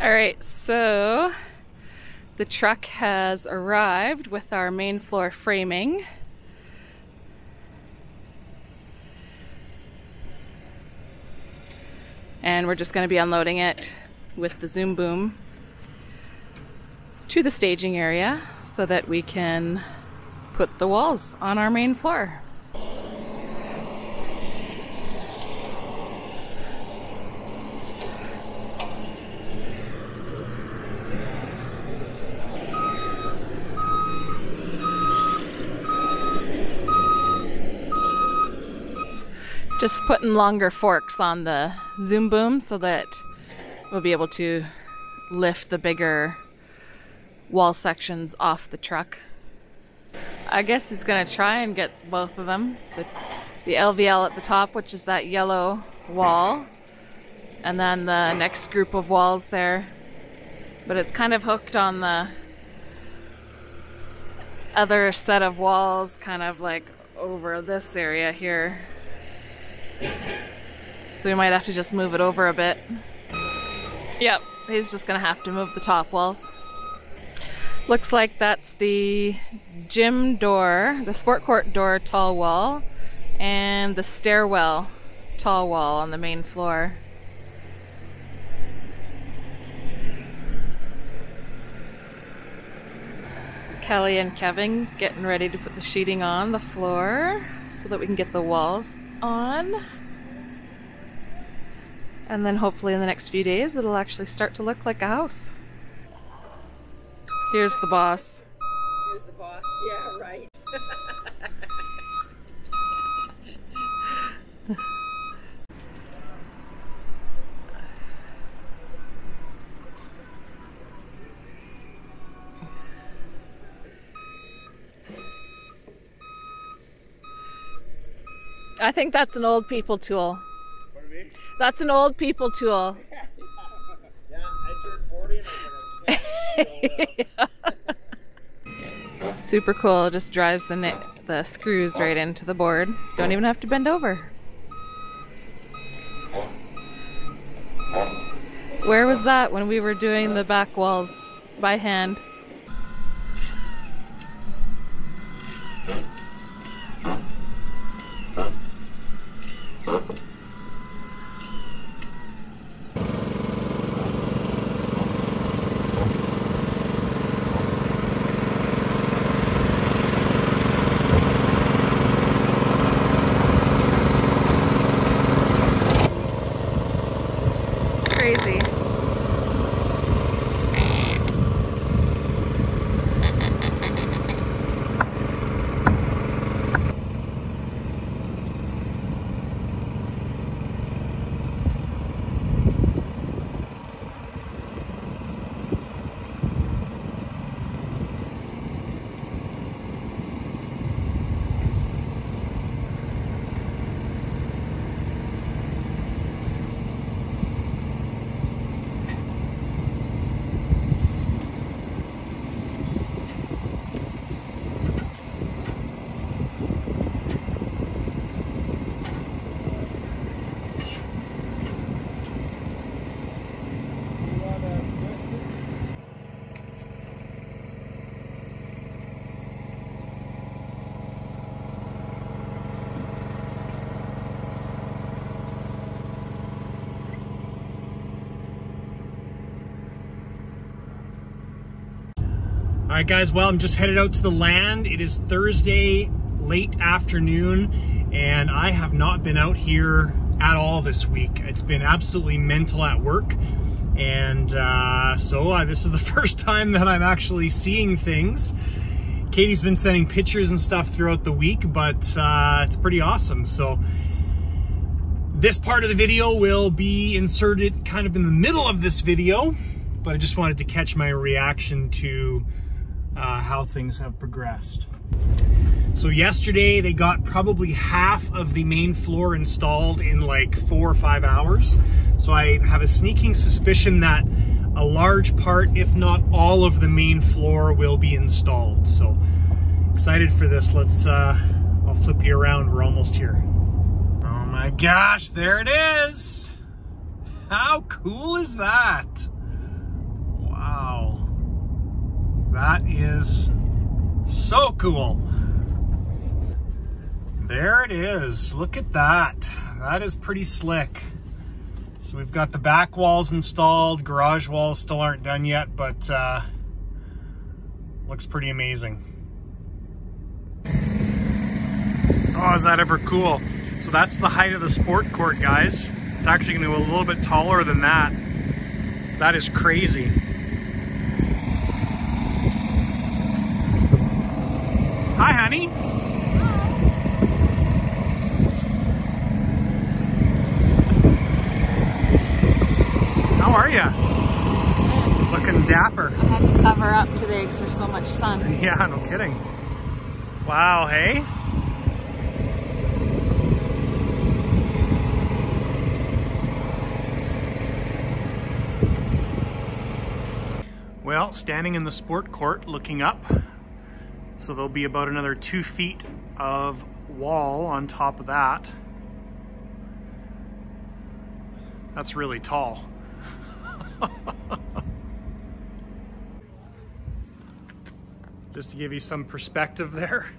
Alright, so the truck has arrived with our main floor framing. And we're just going to be unloading it with the zoom boom to the staging area so that we can put the walls on our main floor. Just putting longer forks on the zoom boom so that we'll be able to lift the bigger wall sections off the truck. I guess he's gonna try and get both of them. The LVL at the top, which is that yellow wall, and then the next group of walls there. But it's kind of hooked on the other set of walls, kind of like over this area here. So we might have to just move it over a bit. Yep, he's just gonna have to move the top walls. Looks like that's the gym door, the sport court door tall wall, and the stairwell tall wall on the main floor. Kelly and Kevin getting ready to put the sheeting on the floor so that we can get the walls on. And then hopefully in the next few days it'll actually start to look like a house. Here's the boss. Here's the boss. Yeah, right. I think that's an old people tool. Pardon me? That's an old people tool. Yeah, I turned 40 and I was Super cool. It just drives the screws right into the board. Don't even have to bend over. Where was that when we were doing the back walls by hand? Crazy. Alright guys, well I'm just headed out to the land. It is Thursday late afternoon and I have not been out here at all this week. It's been absolutely mental at work and so this is the first time that I'm actually seeing things. Katie's been sending pictures and stuff throughout the week, but it's pretty awesome. So this part of the video will be inserted kind of in the middle of this video, but I just wanted to catch my reaction to how things have progressed. So yesterday they got probably half of the main floor installed in like 4 or 5 hours. So I have a sneaking suspicion that a large part, if not all of the main floor will be installed. So excited for this. Let's, I'll flip you around. We're almost here. Oh my gosh, there it is. How cool is that? That is so cool. There it is. Look at that. That is pretty slick. So we've got the back walls installed. Garage walls still aren't done yet, but looks pretty amazing. Oh, is that ever cool? So that's the height of the sport court, guys. It's actually going to go a little bit taller than that. That is crazy. Hi, honey. How are ya? Looking dapper. I had to cover up today because there's so much sun. Yeah, no kidding. Wow, hey? Well, standing in the sport court looking up, so there'll be about another 2 feet of wall on top of that. That's really tall. Just to give you some perspective there.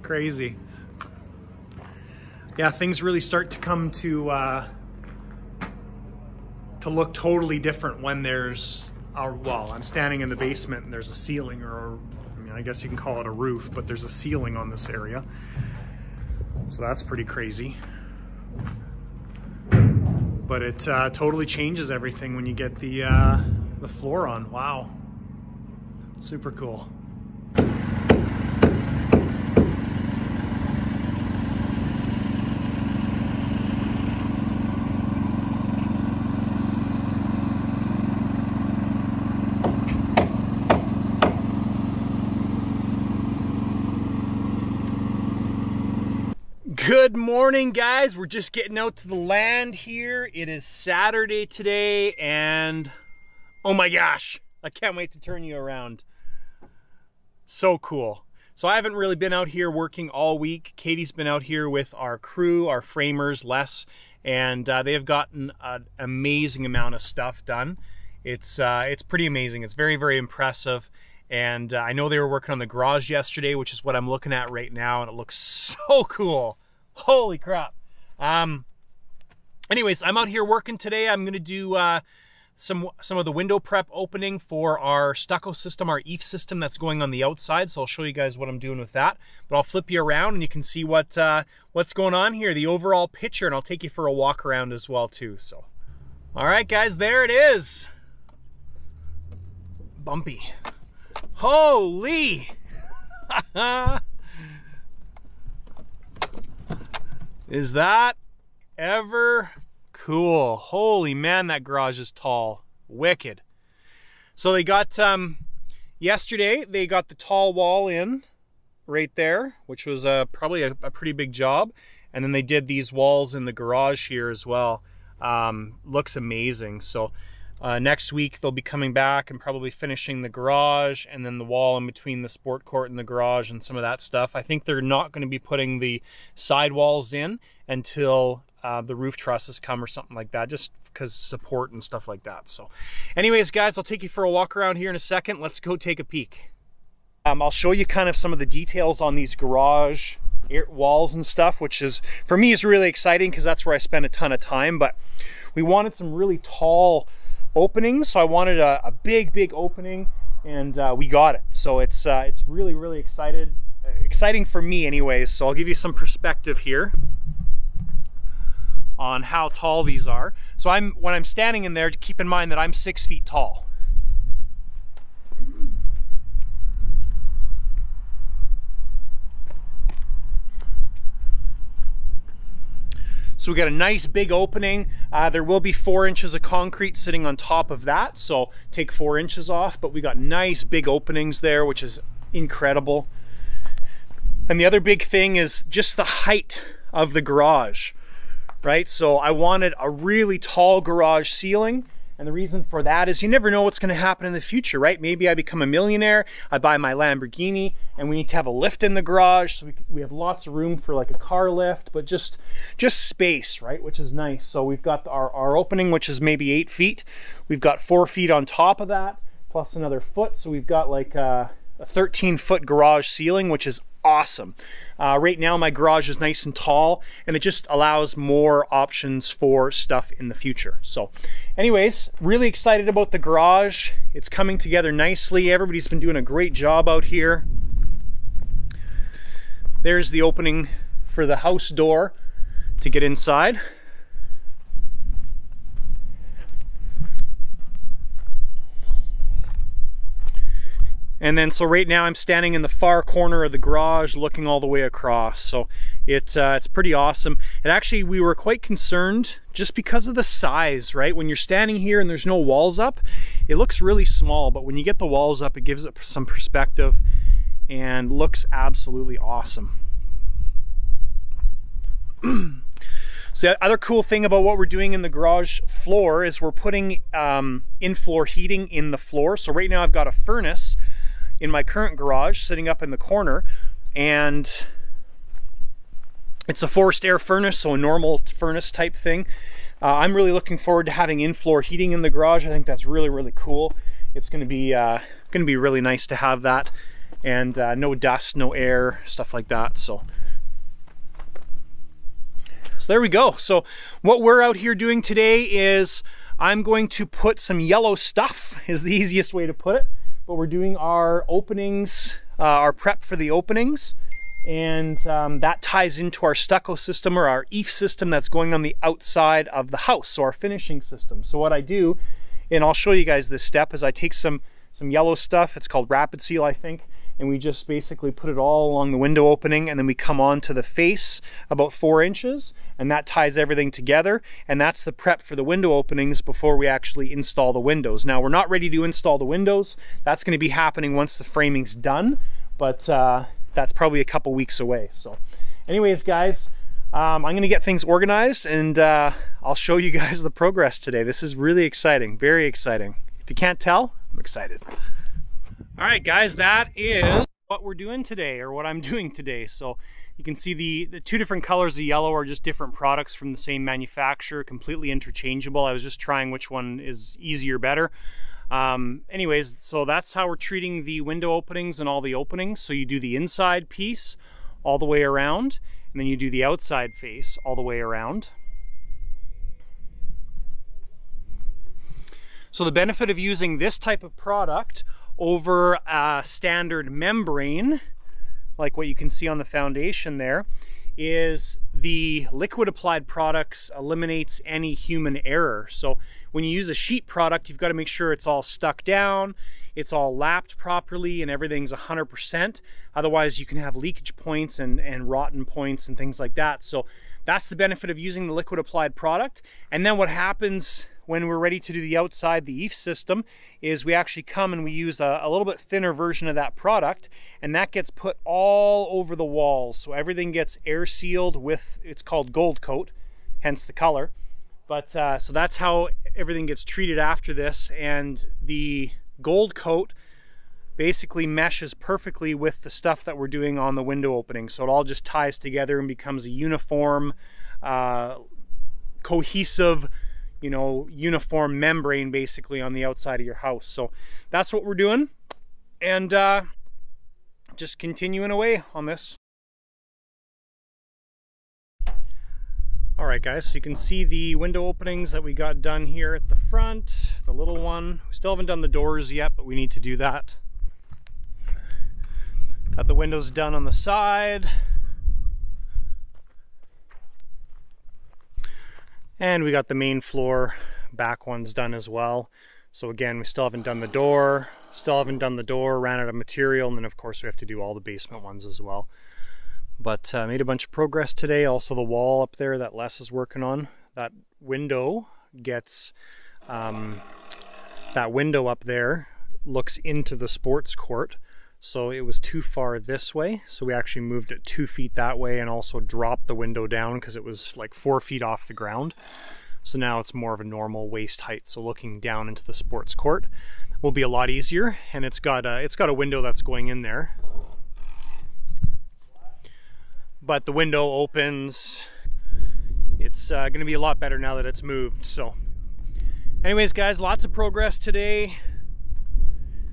Crazy. Yeah, things really start to come to look totally different when there's well, I'm standing in the basement and there's a ceiling, or I mean, I guess you can call it a roof, but there's a ceiling on this area. So that's pretty crazy. But it totally changes everything when you get the floor on. Wow. Super cool. Good morning, guys. We're just getting out to the land here. It is Saturday today, and oh my gosh, I can't wait to turn you around. So cool. So I haven't really been out here working all week. Katie's been out here with our crew, our framers, Les, and they have gotten an amazing amount of stuff done. It's pretty amazing. It's very, very impressive. And I know they were working on the garage yesterday, which is what I'm looking at right now, and it looks so cool. Holy crap. Anyways, I'm out here working today. I'm gonna do some of the window prep opening for our stucco system, our EIFS system that's going on the outside. So I'll show you guys what I'm doing with that. But I'll flip you around and you can see what's going on here, the overall picture, and I'll take you for a walk around as well too. So, all right, guys, there it is. Bumpy. Holy. Is that ever cool? Holy man, that garage is tall. Wicked. So they got, yesterday, they got the tall wall in right there, which was probably a pretty big job. And then they did these walls in the garage here as well. Looks amazing. So next week they'll be coming back and probably finishing the garage and then the wall in between the sport court and the garage and some of that stuff. I think they're not going to be putting the side walls in until the roof trusses come or something like that, just because support and stuff like that. So anyways, guys, I'll take you for a walk around here in a second. Let's go take a peek. I'll show you kind of some of the details on these garage walls and stuff, which is, for me, is really exciting because that's where I spend a ton of time. But we wanted some really tall openings, so I wanted a big opening, and we got it. So it's really, really exciting for me anyways. So I'll give you some perspective here on how tall these are. So when I'm standing in there, keep in mind that I'm 6 feet tall. So we got a nice big opening. There will be 4 inches of concrete sitting on top of that, so take 4 inches off, but we got nice big openings there, which is incredible. And the other big thing is just the height of the garage, right? So I wanted a really tall garage ceiling, And the reason for that is you never know what's going to happen in the future, right? Maybe I become a millionaire, I buy my Lamborghini, and we need to have a lift in the garage. So we have lots of room for like a car lift, but just space, right? Which is nice. So we've got our opening, which is maybe 8 feet. We've got 4 feet on top of that, plus another foot. So we've got like a 13-foot garage ceiling, which is awesome. Right now my garage is nice and tall, and it just allows more options for stuff in the future. So anyways, really excited about the garage. It's coming together nicely. Everybody's been doing a great job out here. There's the opening for the house door to get inside. And then, so right now I'm standing in the far corner of the garage looking all the way across. So it's pretty awesome. And actually we were quite concerned just because of the size, right? When you're standing here and there's no walls up, it looks really small, but when you get the walls up, it gives it some perspective and looks absolutely awesome. So the other cool thing about what we're doing in the garage floor is we're putting in-floor heating in the floor. So right now I've got a furnace in my current garage sitting up in the corner, and it's a forced air furnace, so a normal furnace type thing. I'm really looking forward to having in-floor heating in the garage. I think that's really, really cool. It's going to be really nice to have that, and no dust, no air, stuff like that. So there we go. So what we're out here doing today is I'm going to put some yellow stuff, is the easiest way to put it. But we're doing our openings, our prep for the openings, and that ties into our stucco system, or our eave system that's going on the outside of the house, so our finishing system. So what I do, and I'll show you guys this step, is I take some yellow stuff, it's called Rapid Seal I think, and we just basically put it all along the window opening, and then we come on to the face about 4 inches, and that ties everything together, and that's the prep for the window openings before we actually install the windows. Now we're not ready to install the windows. That's going to be happening once the framing's done, but that's probably a couple weeks away. So anyways guys, I'm going to get things organized, and I'll show you guys the progress today. This is really exciting, very exciting. If you can't tell, I'm excited. All right guys, that is what we're doing today, or what I'm doing today. So you can see the two different colors of yellow are just different products from the same manufacturer, completely interchangeable. I was just trying which one is easier, better. Anyways, so that's how we're treating the window openings and all the openings. So you do the inside piece all the way around, and then you do the outside face all the way around. So the benefit of using this type of product over a standard membrane, like what you can see on the foundation there, is the liquid applied products eliminates any human error. So when you use a sheet product, you've got to make sure it's all stuck down, it's all lapped properly, and everything's 100%. Otherwise you can have leakage points and rotten points and things like that. So that's the benefit of using the liquid applied product. And then what happens when we're ready to do the outside, the eave system, is we actually come and we use a little bit thinner version of that product, and that gets put all over the walls. So everything gets air sealed with, it's called gold coat, hence the color. But so that's how everything gets treated after this, and the gold coat basically meshes perfectly with the stuff that we're doing on the window opening. So it all just ties together and becomes a uniform, cohesive, you know, uniform membrane basically on the outside of your house. So that's what we're doing, and just continuing away on this. All right guys, so you can see the window openings that we got done here at the front, the little one. We still haven't done the doors yet, but we need to do that. Got the windows done on the side. And we got the main floor back ones done as well. So again, we still haven't done the door, ran out of material, and then of course we have to do all the basement ones as well. But made a bunch of progress today. Also the wall up there that Les is working on, that window gets, that window up there looks into the sports court. So it was too far this way, so we actually moved it 2 feet that way, and also dropped the window down because it was like 4 feet off the ground. So now it's more of a normal waist height. So looking down into the sports court will be a lot easier, and it's got a window that's going in there. But the window opens. It's going to be a lot better now that it's moved. So anyways, guys, lots of progress today.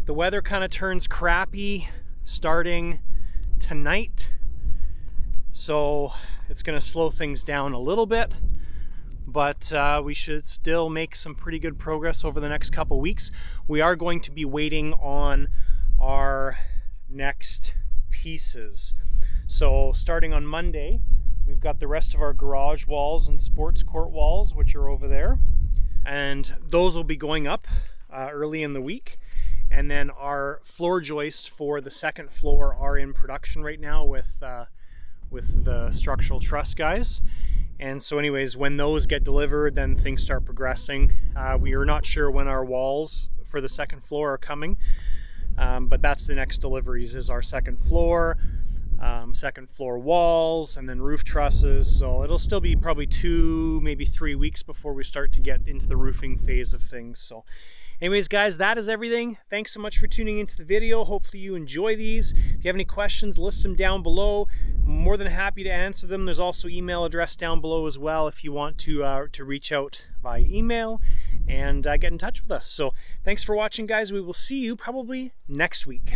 The weather kind of turns crappy starting tonight, so it's going to slow things down a little bit, but we should still make some pretty good progress over the next couple weeks. We are going to be waiting on our next pieces. So starting on Monday, we've got the rest of our garage walls and sports court walls, which are over there, and those will be going up early in the week. And then our floor joists for the second floor are in production right now with the structural truss guys. And so anyways, when those get delivered, then things start progressing. We are not sure when our walls for the second floor are coming, but that's the next deliveries, is our second floor walls, and then roof trusses. So it'll still be probably 2, maybe 3 weeks before we start to get into the roofing phase of things. So anyways, guys, that is everything. Thanks so much for tuning into the video. Hopefully you enjoy these. If you have any questions, list them down below. I'm more than happy to answer them. There's also email address down below as well if you want to reach out via email and get in touch with us. So thanks for watching, guys. We will see you probably next week.